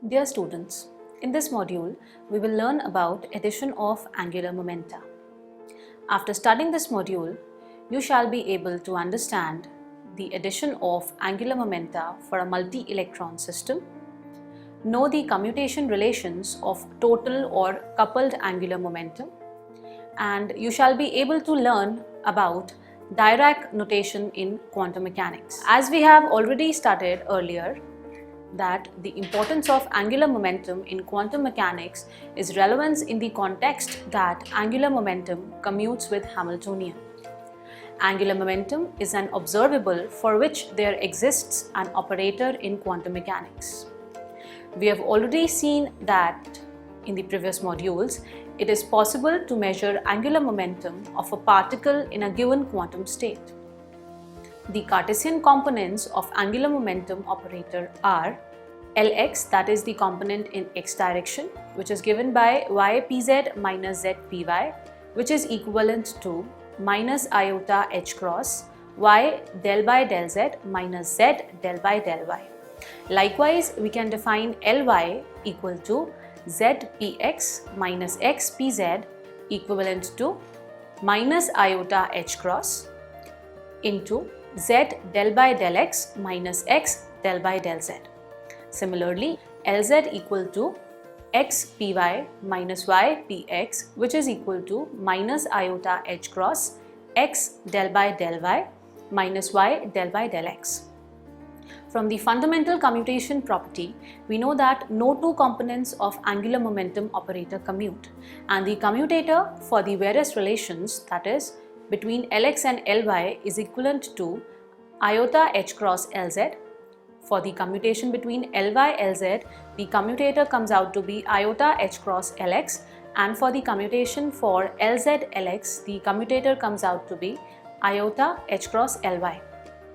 Dear students, in this module, we will learn about addition of angular momenta. After studying this module, you shall be able to understand the addition of angular momenta for a multi-electron system, know the commutation relations of total or coupled angular momentum, and you shall be able to learn about Dirac notation in quantum mechanics. As we have already studied earlier, that the importance of angular momentum in quantum mechanics is relevance in the context that angular momentum commutes with Hamiltonian. Angular momentum is an observable for which there exists an operator in quantum mechanics. We have already seen that in the previous modules, it is possible to measure angular momentum of a particle in a given quantum state. The Cartesian components of angular momentum operator are Lx, that is the component in x direction, which is given by ypz minus zpy, which is equivalent to minus iota h cross y del by del z minus z del by del y. Likewise, we can define Ly equal to zpx minus xpz equivalent to minus iota h cross into z del by del x minus x del by del z. Similarly, Lz equal to xpy minus ypx, which is equal to minus iota h cross x del by del y minus y del by del x. From the fundamental commutation property, we know that no two components of angular momentum operator commute, and the commutator for the various relations, that is between Lx and Ly, is equivalent to iota h cross Lz. For the commutation between Ly Lz, the commutator comes out to be iota h cross Lx, and for the commutation for Lz Lx, the commutator comes out to be iota h cross Ly.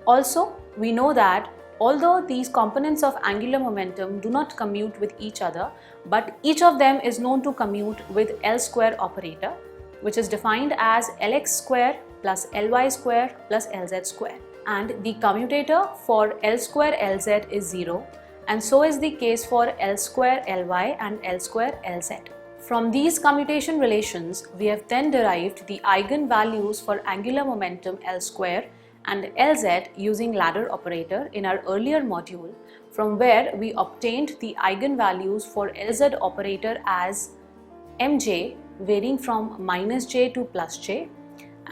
Also, we know that although these components of angular momentum do not commute with each other, but each of them is known to commute with L square operator, which is defined as Lx square plus Ly square plus Lz square. And the commutator for L square Lz is 0, and so is the case for L square Ly and L square Lz. From these commutation relations, we have then derived the eigenvalues for angular momentum L square and Lz using ladder operator in our earlier module, from where we obtained the eigenvalues for Lz operator as mj varying from minus j to plus j,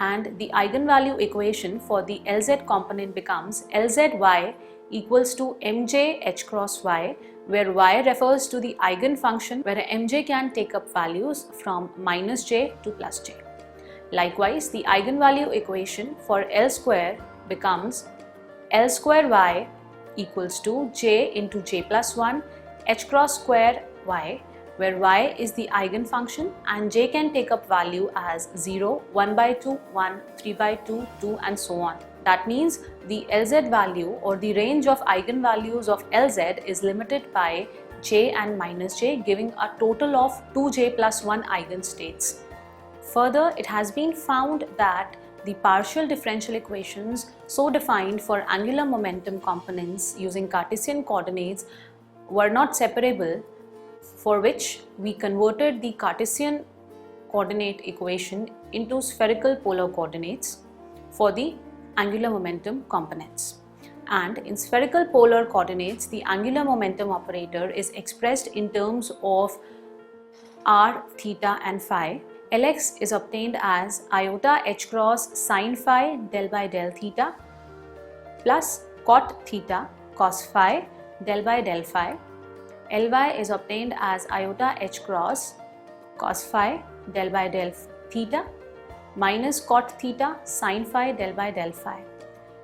and the eigenvalue equation for the Lz component becomes Lzy equals to mj h cross y, where y refers to the eigenfunction where mj can take up values from minus j to plus j. Likewise, the eigenvalue equation for L square becomes L square y equals to j into j plus 1 h cross square y, where y is the eigenfunction and j can take up value as 0, 1 by 2, 1, 3 by 2, 2 and so on. That means the Lz value or the range of eigenvalues of Lz is limited by j and minus j, giving a total of 2j plus 1 eigenstates. Further, it has been found that the partial differential equations so defined for angular momentum components using Cartesian coordinates were not separable, for which we converted the Cartesian coordinate equation into spherical polar coordinates for the angular momentum components. And in spherical polar coordinates, the angular momentum operator is expressed in terms of r, theta and phi. Lx is obtained as iota h cross sine phi del by del theta plus cot theta cos phi del by del phi. Ly is obtained as iota h cross cos phi del by del theta minus cot theta sine phi del by del phi.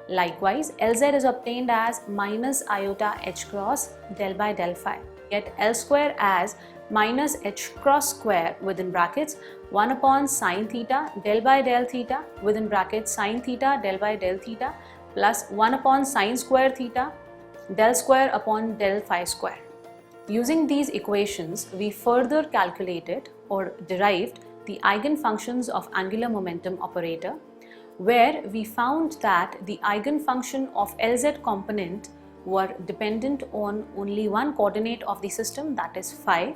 Likewise, Lz is obtained as minus iota h cross del by del phi. Get L square as minus h cross square within brackets 1 upon sine theta del by del theta within brackets sine theta del by del theta plus 1 upon sine square theta del square upon del phi square. Using these equations, we further calculated or derived the eigenfunctions of angular momentum operator, where we found that the eigenfunction of Lz component were dependent on only one coordinate of the system, that is phi,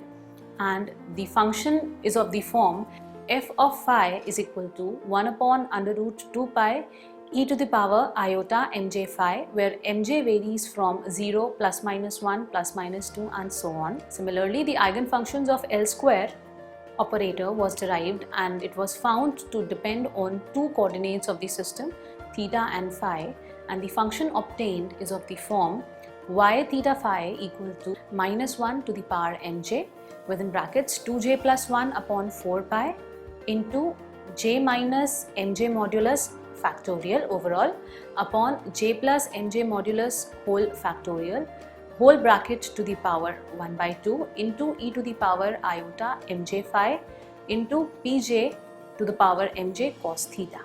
and the function is of the form f of phi is equal to 1 upon under root 2 pi e to the power iota mj phi, where mj varies from 0, plus minus 1, plus minus 2 and so on. Similarly, the eigenfunctions of L square operator was derived and it was found to depend on two coordinates of the system, theta and phi, and the function obtained is of the form y theta phi equal to minus 1 to the power mj within brackets 2j plus 1 upon 4 pi into j minus mj modulus factorial overall upon j plus mj modulus whole factorial whole bracket to the power 1 by 2 into e to the power iota mj phi into pj to the power mj cos theta.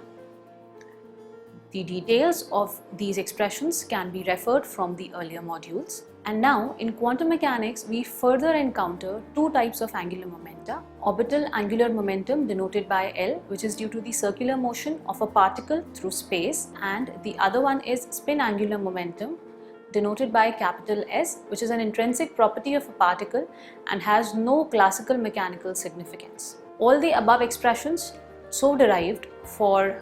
The details of these expressions can be referred from the earlier modules. And now in quantum mechanics, we further encounter two types of angular momenta: orbital angular momentum denoted by L, which is due to the circular motion of a particle through space, and the other one is spin angular momentum denoted by capital S, which is an intrinsic property of a particle and has no classical mechanical significance. All the above expressions so derived for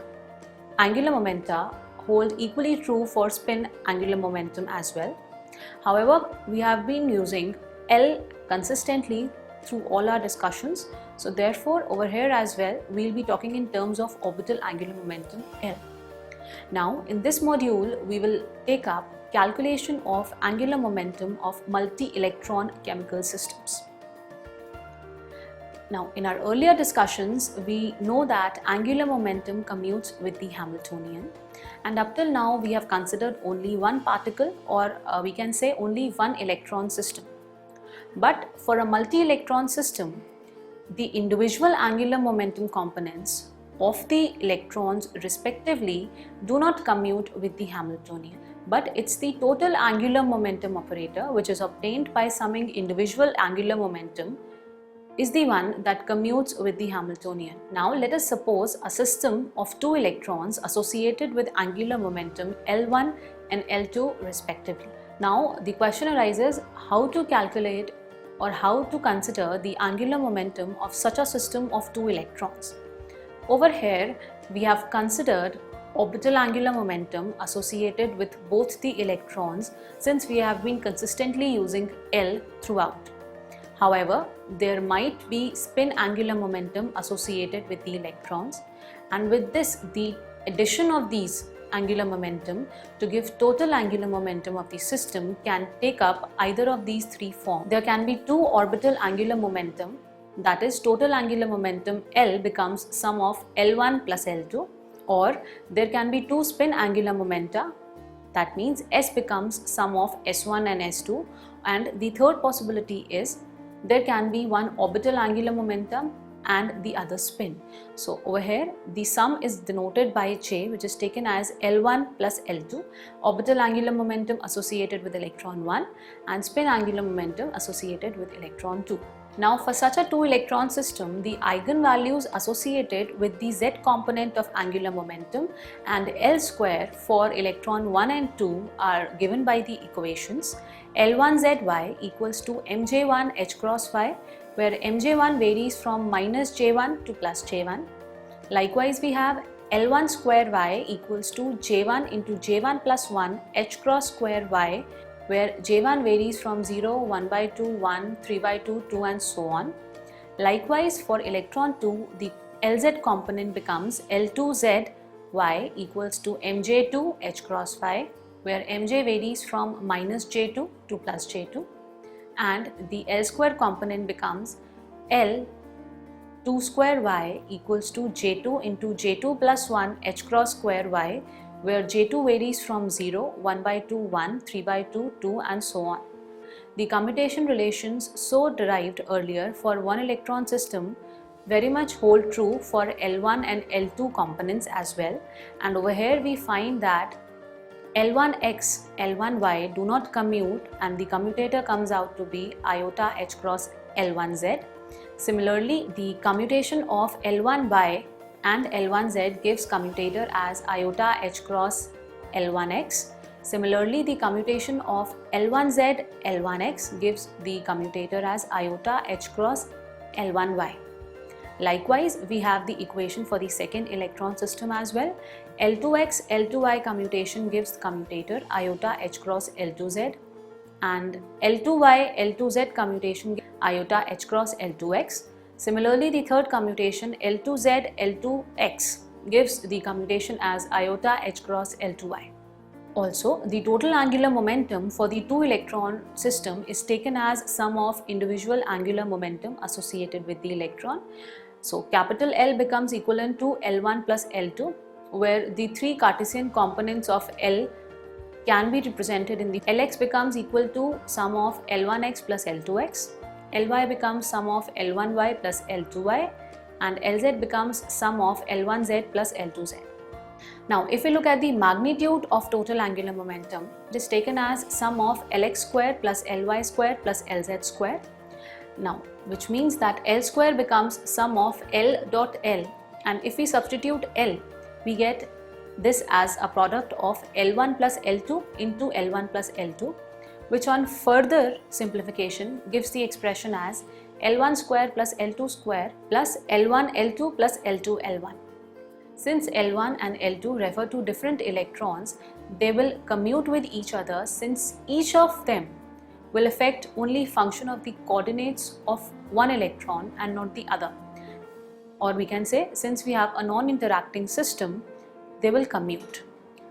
angular momenta hold equally true for spin angular momentum as well. However, we have been using L consistently through all our discussions, so therefore over here as well we will be talking in terms of orbital angular momentum L. Now in this module we will take up calculation of angular momentum of multi-electron chemical systems. Now, in our earlier discussions, we know that angular momentum commutes with the Hamiltonian, and up till now we have considered only one particle, or we can say only one electron system. But for a multi-electron system, the individual angular momentum components of the electrons respectively do not commute with the Hamiltonian, but it's the total angular momentum operator, which is obtained by summing individual angular momentum, is the one that commutes with the Hamiltonian. Now let us suppose a system of two electrons associated with angular momentum L1 and L2 respectively. Now the question arises how to calculate or how to consider the angular momentum of such a system of two electrons. Over here we have considered orbital angular momentum associated with both the electrons, since we have been consistently using L throughout. However, there might be spin angular momentum associated with the electrons, and with this the addition of these angular momentum to give total angular momentum of the system can take up either of these three forms. There can be two orbital angular momentum, that is total angular momentum L becomes sum of L1 plus L2, or there can be two spin angular momenta, that means S becomes sum of S1 and S2, and the third possibility is there can be one orbital angular momentum and the other spin. So over here the sum is denoted by J, which is taken as L1 plus L2, orbital angular momentum associated with electron 1 and spin angular momentum associated with electron 2. Now for such a two electron system, the eigenvalues associated with the Z component of angular momentum and L square for electron 1 and 2 are given by the equations L1zy equals to mj1 h cross phi, where mj1 varies from minus j1 to plus j1. Likewise we have L1 square y equals to j1 into j1 plus 1 h cross square y, where j1 varies from 0, 1 by 2, 1, 3 by 2, 2 and so on. Likewise for electron 2, the Lz component becomes L2zy equals to mj2 h cross phi, where mj varies from minus j2 to plus j2, and the L square component becomes L2 square y equals to j2 into j2 plus 1 h cross square y, where j2 varies from 0, 1 by 2, 1, 3 by 2, 2 and so on. The commutation relations so derived earlier for one electron system very much hold true for L1 and L2 components as well, and over here we find that L1x, L1y do not commute and the commutator comes out to be iota h cross L1z. Similarly, the commutation of L1y and L1z gives commutator as iota h cross L1x. Similarly, the commutation of L1Z, L1X gives the commutator as iota H cross L1Y. Likewise, we have the equation for the second electron system as well. L2X, L2Y commutation gives the commutator iota H cross L2Z, and L2Y, L2Z commutation gives iota H cross L2X. Similarly, the third commutation L2Z, L2X gives the commutation as iota H cross L2Y. Also, the total angular momentum for the two electron system is taken as sum of individual angular momentum associated with the electron. So, capital L becomes equivalent to L1 plus L2, where the three Cartesian components of L can be represented in the Lx becomes equal to sum of L1x plus L2x, Ly becomes sum of L1y plus L2y, and Lz becomes sum of L1z plus L2z. Now, if we look at the magnitude of total angular momentum, it is taken as sum of Lx square plus Ly square plus Lz square. Now, which means that L square becomes sum of L dot L, and if we substitute L, we get this as a product of L1 plus L2 into L1 plus L2, which on further simplification gives the expression as L1 square plus L2 square plus L1 L2 plus L2 L1. Since L1 and L2 refer to different electrons, they will commute with each other since each of them will affect only function of the coordinates of one electron and not the other. Or we can say, since we have a non-interacting system, they will commute.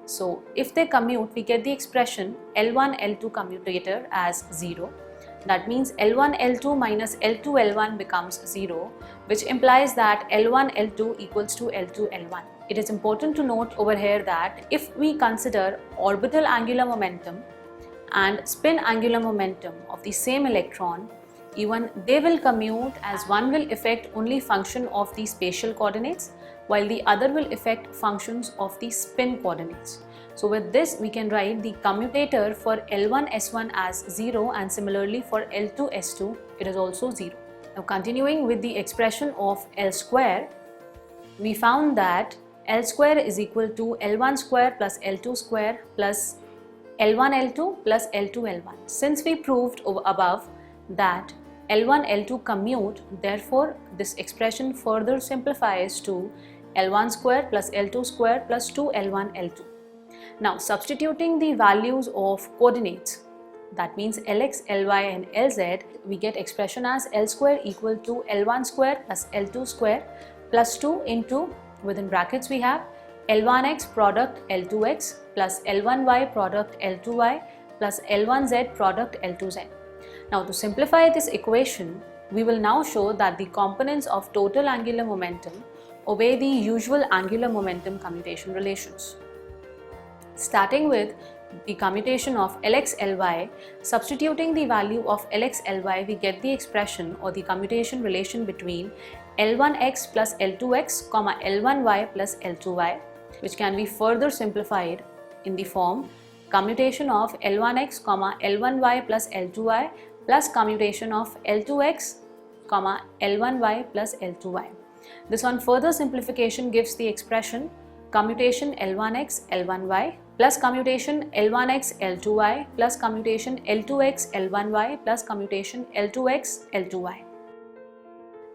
So if they commute, we get the expression L1 L2 commutator as 0. That means L1 L2 minus L2 L1 becomes 0, which implies that L1 L2 equals to L2 L1. It is important to note over here that if we consider orbital angular momentum and spin angular momentum of the same electron, even they will commute, as one will affect only function of the spatial coordinates while the other will affect functions of the spin coordinates. So with this, we can write the commutator for L1 S1 as 0, and similarly for L2 S2 it is also 0. Now continuing with the expression of L square, we found that L square is equal to L1 square plus L2 square plus L1 L2 plus L2 L1. Since we proved above that L1 L2 commute, therefore this expression further simplifies to L1 square plus L2 square plus 2 L1 L2. Now substituting the values of coordinates, that means Lx, Ly and Lz, we get expression as L square equal to L1 square plus L2 square plus 2 into, within brackets we have L1x product L2x plus L1y product L2y plus L1z product L2z. Now to simplify this equation, we will now show that the components of total angular momentum obey the usual angular momentum commutation relations. Starting with the commutation of Lx Ly, substituting the value of Lx Ly, we get the expression or the commutation relation between L1x plus L2x, L1y plus L2y, which can be further simplified in the form commutation of L1x, L1y plus L2y plus commutation of L2x, L1y plus L2y. This on further simplification gives the expression commutation L1x, L1y plus commutation L1x, L2y plus commutation L2x, L1y plus commutation L2x, L2y.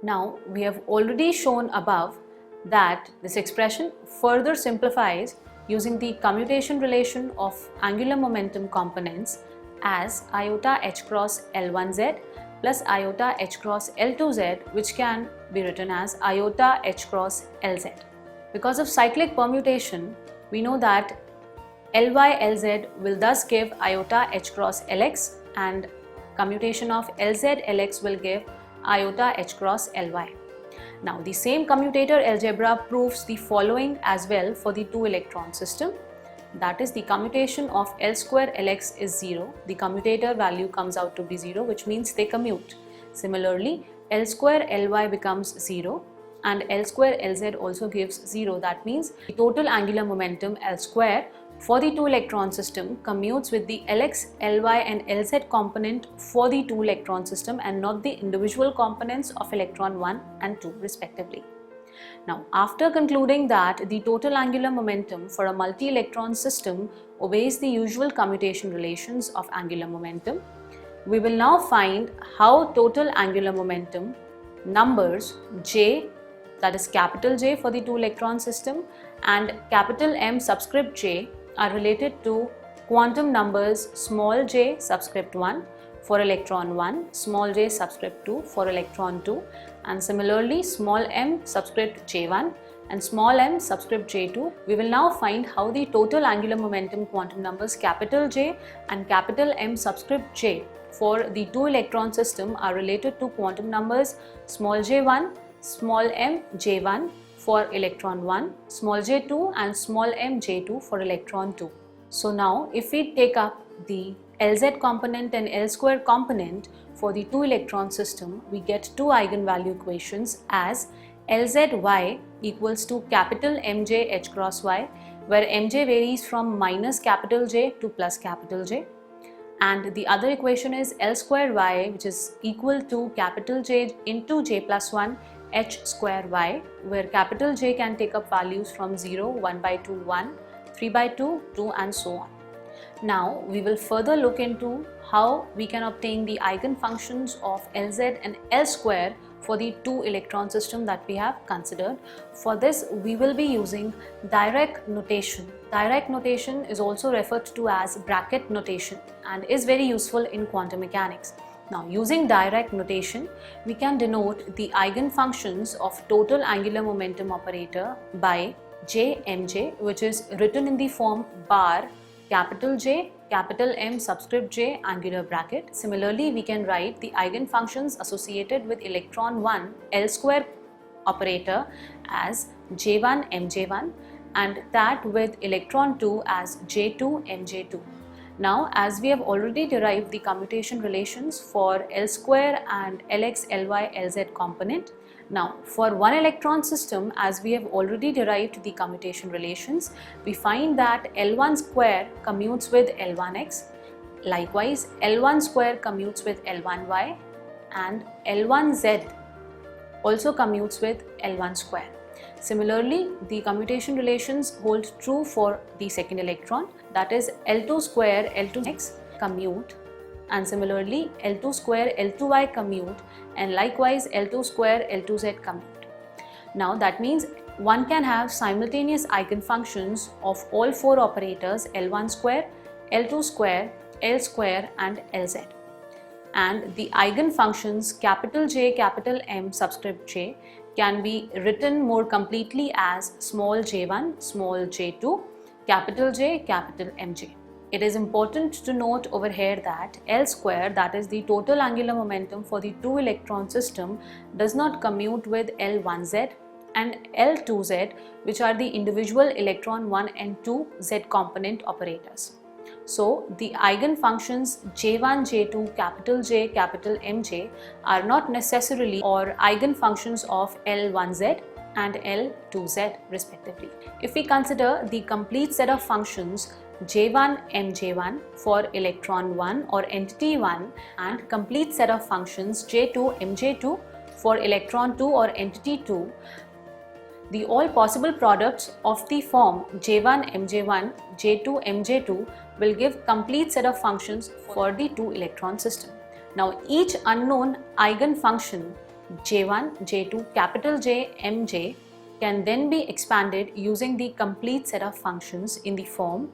Now we have already shown above that this expression further simplifies using the commutation relation of angular momentum components as iota h cross L1z plus iota h cross L2z, which can be written as iota h cross Lz. Because of cyclic permutation, we know that Ly Lz will thus give iota h cross Lx, and commutation of Lz Lx will give iota h cross Ly. Now the same commutator algebra proves the following as well for the two electron system, that is the commutation of L square Lx is 0, the commutator value comes out to be 0, which means they commute. Similarly, L square Ly becomes 0 and L square Lz also gives 0, that means the total angular momentum L square for the two electron system commutes with the Lx, Ly and Lz component for the two electron system and not the individual components of electron 1 and 2 respectively. Now, after concluding that the total angular momentum for a multi-electron system obeys the usual commutation relations of angular momentum, we will now find how total angular momentum numbers J, that is capital J for the two electron system, and capital M subscript J are related to quantum numbers small j subscript 1 for electron 1, small j subscript 2 for electron 2, and similarly small m subscript j1 and small m subscript j2. We will now find how the total angular momentum quantum numbers capital J and capital M subscript j for the two electron system are related to quantum numbers small j1, small m j1 for electron 1, small j2 and small m j2 for electron 2. So now if we take up the Lz component and L square component for the two electron system, we get two eigenvalue equations as Lzy equals to capital Mj h cross y, where Mj varies from minus capital J to plus capital J, and the other equation is L square y, which is equal to capital J into j plus 1 h square y, where capital J can take up values from 0, 1 by 2, 1, 3 by 2, 2 and so on. Now we will further look into how we can obtain the eigenfunctions of Lz and L square for the two electron system that we have considered. For this we will be using Dirac notation. Dirac notation is also referred to as bracket notation and is very useful in quantum mechanics. Now using Dirac notation, we can denote the eigenfunctions of total angular momentum operator by Jmj, which is written in the form bar capital J, capital M subscript j angular bracket. Similarly, we can write the eigenfunctions associated with electron 1 L square operator as J1 Mj1 and that with electron 2 as J2 Mj2. Now, as we have already derived the commutation relations for L square and Lx, Ly, Lz component, now for one electron system, as we have already derived the commutation relations, we find that L1 square commutes with L1x, likewise L1 square commutes with L1y and L1z also commutes with L1 square. Similarly, the commutation relations hold true for the second electron, that is L2 square L2x commute, and similarly L2 square L2y commute, and likewise L2 square L2z commute. Now that means one can have simultaneous eigenfunctions of all four operators L1 square, L2 square, L square and Lz. And the eigenfunctions capital J, capital M subscript j can be written more completely as small j1, small j2, capital J, capital Mj. It is important to note over here that L square, that is the total angular momentum for the two electron system, does not commute with L1z and L2z, which are the individual electron 1 and 2 z component operators. So the eigenfunctions J1, J2, capital J, capital Mj are not necessarily or eigenfunctions of L1z and L2z respectively. If we consider the complete set of functions J1 Mj1 for electron 1 or entity 1 and complete set of functions J2 Mj2 for electron 2 or entity 2, the all possible products of the form J1 Mj1, J2 Mj2 will give complete set of functions for the two electron system. Now each unknown eigenfunction J1, J2, capital J, Mj can then be expanded using the complete set of functions in the form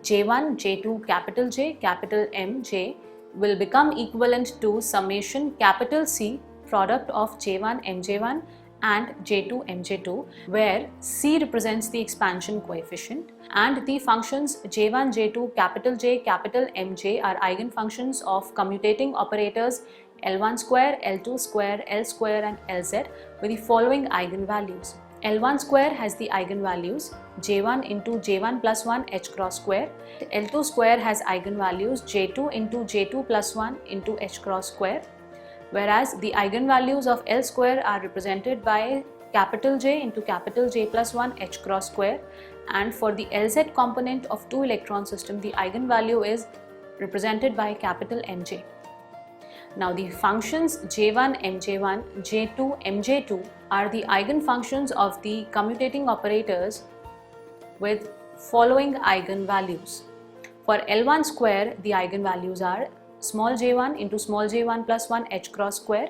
J1, J2, capital J, capital Mj will become equivalent to summation capital C product of J1 Mj1 and J2 Mj2, where C represents the expansion coefficient and the functions J1, J2, capital J, capital Mj are eigenfunctions of commutating operators L1 square, L2 square, L square and Lz with the following eigenvalues. L1 square has the eigenvalues J1 into J1 plus 1 h cross square. L2 square has eigenvalues J2 into J2 plus 1 into h cross square. Whereas the eigenvalues of L square are represented by capital J into capital J plus 1 h cross square, and for the Lz component of two electron system the eigenvalue is represented by capital Mj. Now the functions J1, Mj1, J2, Mj2 are the eigenfunctions of the commutating operators with following eigenvalues. For L1 square, the eigenvalues are small j1 into small j1 plus 1 h cross square.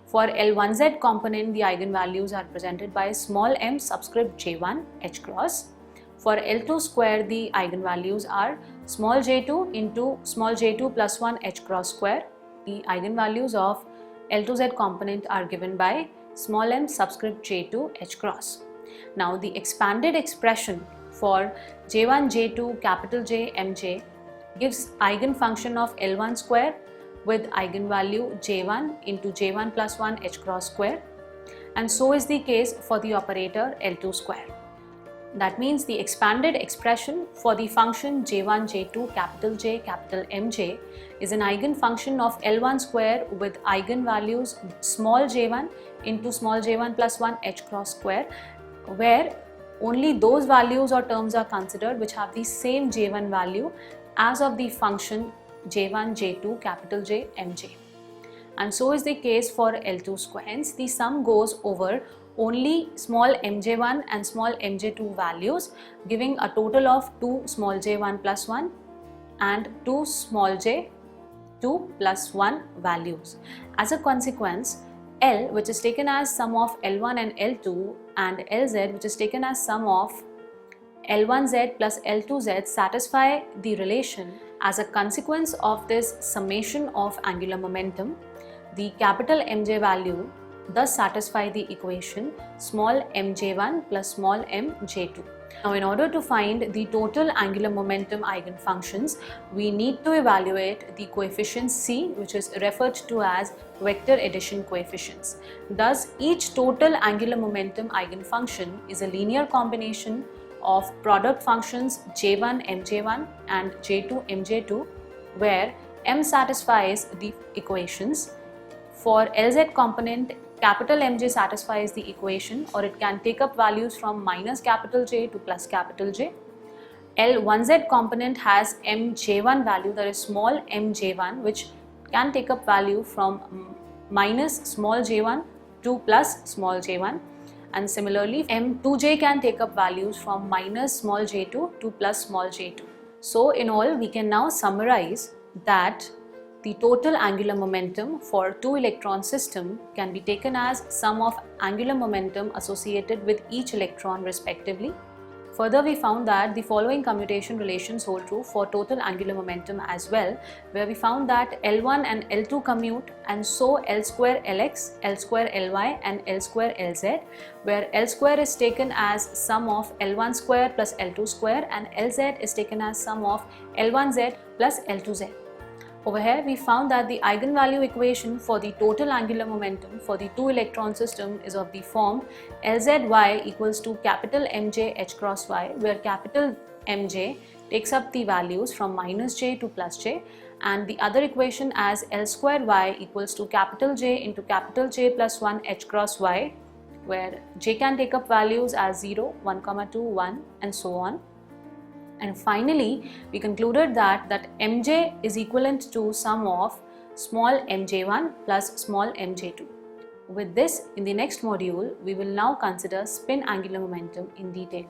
For L1z component, the eigenvalues are presented by small m subscript j1 h cross. For L2 square, the eigenvalues are small j2 into small j2 plus 1 h cross square. The eigenvalues of L2z component are given by small m subscript j2 h cross. Now the expanded expression for j1, j2, capital J, mj gives eigenfunction of L1 square with eigenvalue j1 into j1 plus 1 h cross square, and so is the case for the operator L2 square. That means the expanded expression for the function j1, j2, capital J, capital Mj is an eigenfunction of L1 square with eigenvalues small j1 into small j1 plus 1 h cross square, where only those values or terms are considered which have the same j1 value as of the function j1, j2, capital J, mj. And so is the case for L2 square. Hence the sum goes over only small mj1 and small mj2 values, giving a total of 2 small j1 plus 1 and 2 small j2 plus 1 values. As a consequence, L, which is taken as sum of L1 and L2, and Lz, which is taken as sum of L1z plus L2z, satisfy the relation. As a consequence of this summation of angular momentum, the capital Mj value thus satisfy the equation small mj1 plus small mj2. Now, in order to find the total angular momentum eigenfunctions, we need to evaluate the coefficient C, which is referred to as vector addition coefficients. Thus, each total angular momentum eigenfunction is a linear combination of product functions j1 mj1 and j2 mj2, where m satisfies the equations. For Lz component, capital Mj satisfies the equation, or it can take up values from minus capital J to plus capital J. L1z component has mj1 value, that is small mj1, which can take up value from minus small j1 to plus small j1, and similarly m2j can take up values from minus small j2 to plus small j2. So in all, we can now summarize that the total angular momentum for two electron system can be taken as sum of angular momentum associated with each electron respectively. Further, we found that the following commutation relations hold true for total angular momentum as well, where we found that L1 and L2 commute, and so L square Lx, L square Ly and L square Lz, where L square is taken as sum of L1 square plus L2 square and Lz is taken as sum of L1z plus L2z. Over here, we found that the eigenvalue equation for the total angular momentum for the two electron system is of the form Lzy equals to capital Mj h cross y, where capital Mj takes up the values from minus j to plus j, and the other equation as L square y equals to capital J into capital J plus 1 h cross y, where j can take up values as 0, 1, 2, 1 and so on. And finally, we concluded that Mj is equivalent to sum of small mj1 plus small mj2. With this, in the next module, we will now consider spin angular momentum in detail.